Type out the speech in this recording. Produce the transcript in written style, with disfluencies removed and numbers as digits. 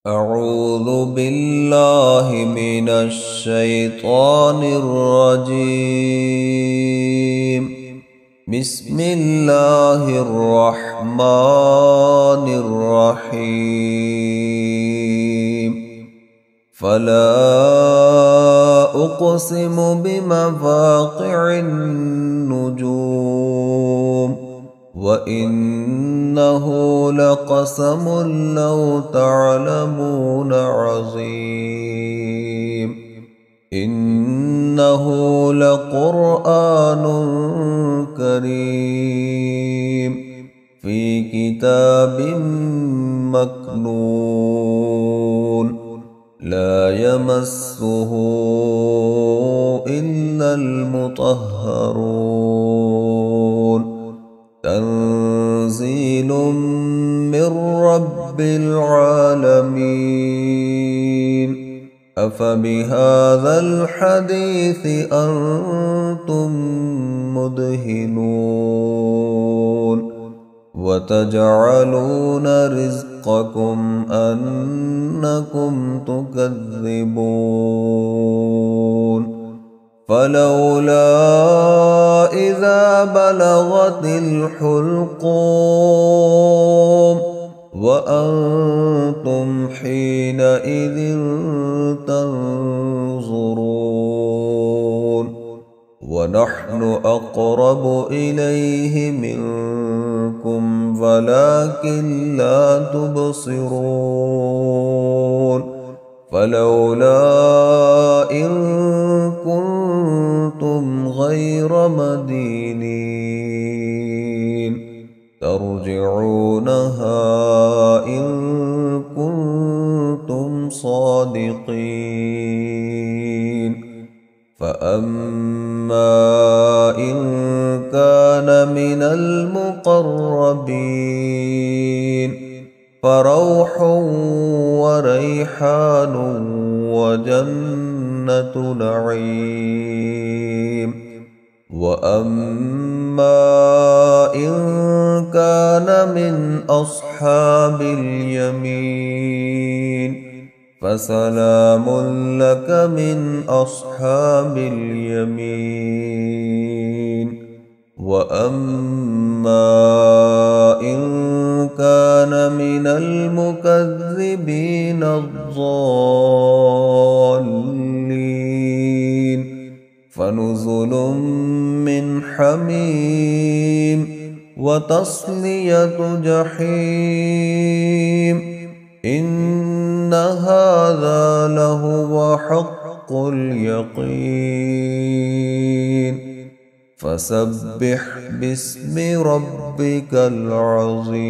أعوذ بالله من الشيطان الرجيم. بسم الله الرحمن الرحيم. فلا أقسم بمواقع النجوم وإنه لقسم لو تعلمون عظيم. إنه لقرآن كريم في كتاب مكنون لا يمسه إلا المطهرون. تنزيل من رب العالمين. أفبهذا الحديث أنتم مدهنون وتجعلون رزقكم أنكم تكذبون. فلولا إذا بلغت الحلقوم وأنتم حينئذ تنظرون ونحن أقرب إليه منكم ولكن لا تبصرون. فلولا إن كنتم غير مدينين ترجعونها إن كنتم صادقين. فأما إن كان من المقربين فروح وريحان وجنة نعيم. وأما إن كان من أصحاب اليمين فسلام لك من أصحاب اليمين. وأما إن كان من المكذبين الضالين فنزل من حميم وتصلية جحيم. إن هذا لهو حق اليقين. فسبح باسم ربك العظيم.